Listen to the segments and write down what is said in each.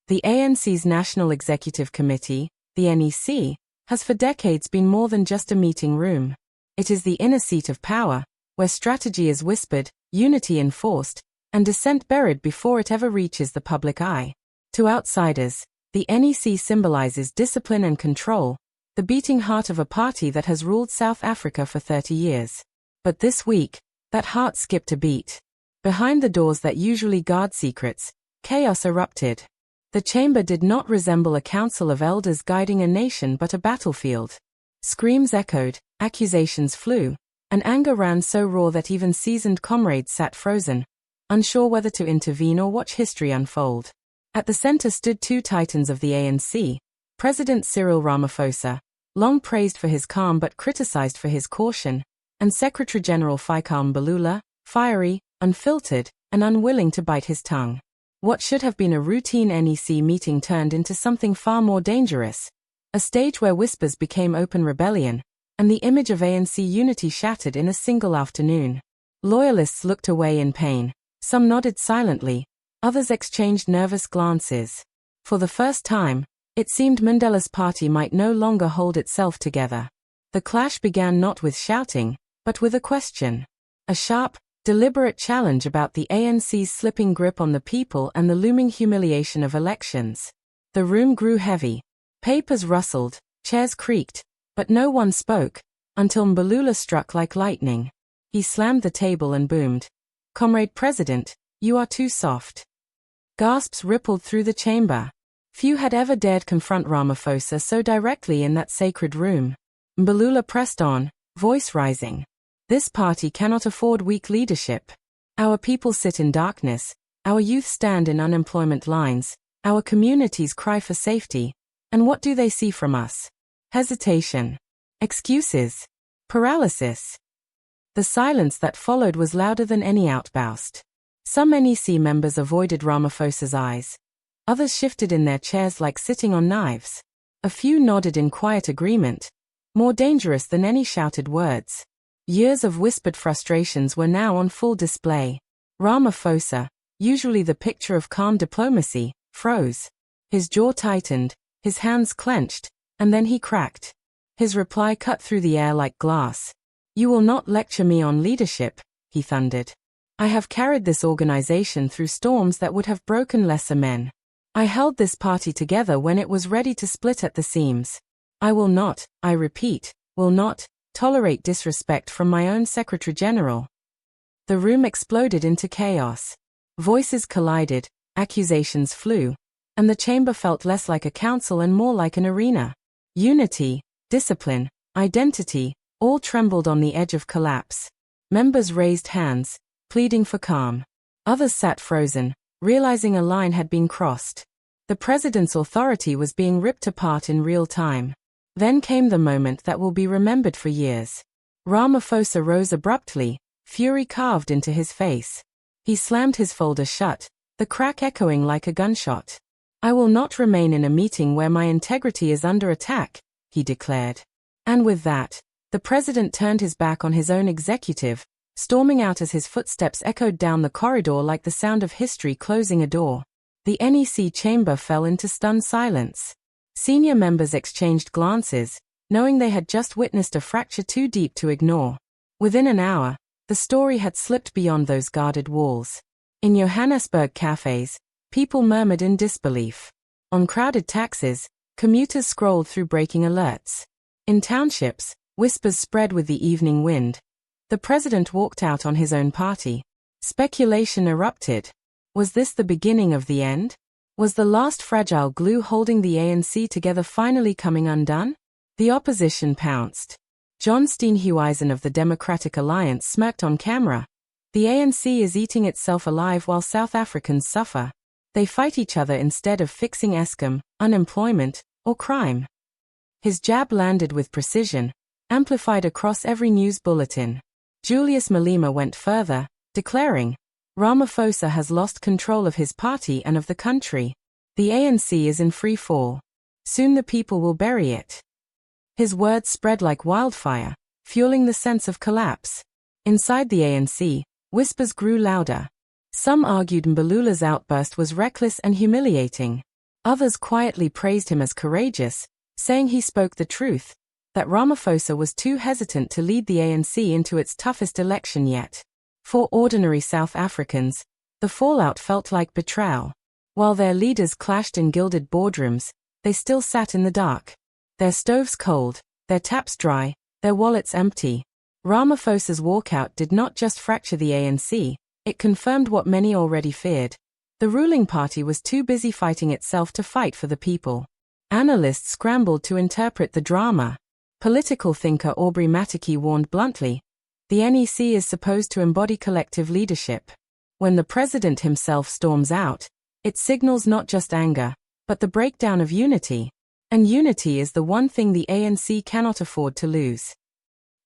The ANC's National Executive Committee, the NEC, has for decades been more than just a meeting room. It is the inner seat of power, where strategy is whispered, unity enforced, and dissent buried before it ever reaches the public eye. To outsiders, the NEC symbolizes discipline and control, the beating heart of a party that has ruled South Africa for 30 years. But this week, that heart skipped a beat. Behind the doors that usually guard secrets, chaos erupted. The chamber did not resemble a council of elders guiding a nation but a battlefield. Screams echoed, accusations flew, and anger ran so raw that even seasoned comrades sat frozen, unsure whether to intervene or watch history unfold. At the center stood two titans of the ANC, President Cyril Ramaphosa, long praised for his calm but criticized for his caution, and Secretary-General Fikile Mbalula, fiery, unfiltered, and unwilling to bite his tongue. What should have been a routine NEC meeting turned into something far more dangerous, a stage where whispers became open rebellion, and the image of ANC unity shattered in a single afternoon. Loyalists looked away in pain, some nodded silently, others exchanged nervous glances. For the first time, it seemed Mandela's party might no longer hold itself together. The clash began not with shouting, but with a question. A sharp, deliberate challenge about the ANC's slipping grip on the people and the looming humiliation of elections. The room grew heavy. Papers rustled, chairs creaked, but no one spoke, until Mbalula struck like lightning. He slammed the table and boomed, "Comrade President, you are too soft." Gasps rippled through the chamber. Few had ever dared confront Ramaphosa so directly in that sacred room. Mbalula pressed on, voice rising. "This party cannot afford weak leadership. Our people sit in darkness, our youth stand in unemployment lines, our communities cry for safety, and what do they see from us? Hesitation. Excuses. Paralysis." The silence that followed was louder than any outburst. Some NEC members avoided Ramaphosa's eyes. Others shifted in their chairs like sitting on knives. A few nodded in quiet agreement, more dangerous than any shouted words. Years of whispered frustrations were now on full display. Ramaphosa, usually the picture of calm diplomacy, froze. His jaw tightened, his hands clenched, and then he cracked. His reply cut through the air like glass. "You will not lecture me on leadership," he thundered. "I have carried this organization through storms that would have broken lesser men. I held this party together when it was ready to split at the seams. I will not, I repeat, will not, tolerate disrespect from my own Secretary-General." The room exploded into chaos. Voices collided, accusations flew, and the chamber felt less like a council and more like an arena. Unity, discipline, identity, all trembled on the edge of collapse. Members raised hands, pleading for calm. Others sat frozen, realizing a line had been crossed. The president's authority was being ripped apart in real time. Then came the moment that will be remembered for years. Ramaphosa rose abruptly, fury carved into his face. He slammed his folder shut, the crack echoing like a gunshot. "I will not remain in a meeting where my integrity is under attack," he declared. And with that, the president turned his back on his own executive, storming out as his footsteps echoed down the corridor like the sound of history closing a door. The NEC chamber fell into stunned silence. Senior members exchanged glances, knowing they had just witnessed a fracture too deep to ignore. Within an hour, the story had slipped beyond those guarded walls. In Johannesburg cafes, people murmured in disbelief. On crowded taxis, commuters scrolled through breaking alerts. In townships, whispers spread with the evening wind. The president walked out on his own party. Speculation erupted. Was this the beginning of the end? Was the last fragile glue holding the ANC together finally coming undone? The opposition pounced. John Steenhuisen of the Democratic Alliance smirked on camera. "The ANC is eating itself alive while South Africans suffer. They fight each other instead of fixing Eskom, unemployment, or crime." His jab landed with precision, amplified across every news bulletin. Julius Malema went further, declaring, "Ramaphosa has lost control of his party and of the country. The ANC is in free fall. Soon the people will bury it." His words spread like wildfire, fueling the sense of collapse. Inside the ANC, whispers grew louder. Some argued Mbalula's outburst was reckless and humiliating. Others quietly praised him as courageous, saying he spoke the truth, that Ramaphosa was too hesitant to lead the ANC into its toughest election yet. For ordinary South Africans, the fallout felt like betrayal. While their leaders clashed in gilded boardrooms, they still sat in the dark. Their stoves cold, their taps dry, their wallets empty. Ramaphosa's walkout did not just fracture the ANC, it confirmed what many already feared. The ruling party was too busy fighting itself to fight for the people. Analysts scrambled to interpret the drama. Political thinker Aubrey Mattokey warned bluntly, the NEC is supposed to embody collective leadership. When the president himself storms out, it signals not just anger, but the breakdown of unity. And unity is the one thing the ANC cannot afford to lose.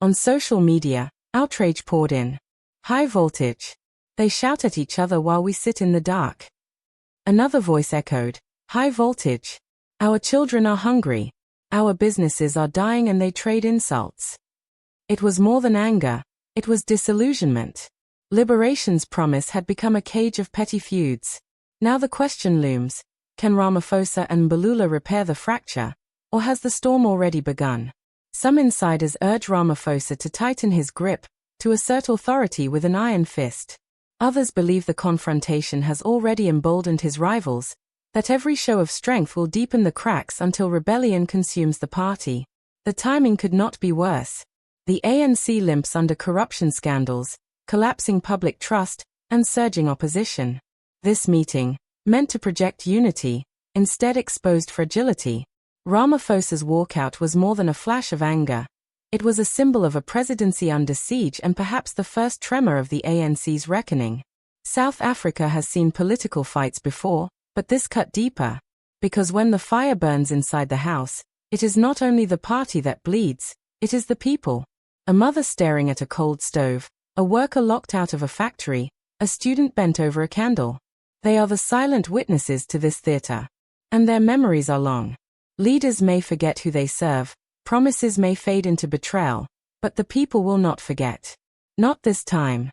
On social media, outrage poured in. High voltage. They shout at each other while we sit in the dark. Another voice echoed, high voltage. Our children are hungry. Our businesses are dying and they trade insults. It was more than anger, it was disillusionment. Liberation's promise had become a cage of petty feuds. Now the question looms, can Ramaphosa and Mbalula repair the fracture, or has the storm already begun? Some insiders urge Ramaphosa to tighten his grip, to assert authority with an iron fist. Others believe the confrontation has already emboldened his rivals, that every show of strength will deepen the cracks until rebellion consumes the party. The timing could not be worse. The ANC limps under corruption scandals, collapsing public trust, and surging opposition. This meeting, meant to project unity, instead exposed fragility. Ramaphosa's walkout was more than a flash of anger. It was a symbol of a presidency under siege and perhaps the first tremor of the ANC's reckoning. South Africa has seen political fights before, but this cut deeper. Because when the fire burns inside the house, it is not only the party that bleeds, it is the people. A mother staring at a cold stove, a worker locked out of a factory, a student bent over a candle. They are the silent witnesses to this theater. And their memories are long. Leaders may forget who they serve, promises may fade into betrayal, but the people will not forget. Not this time.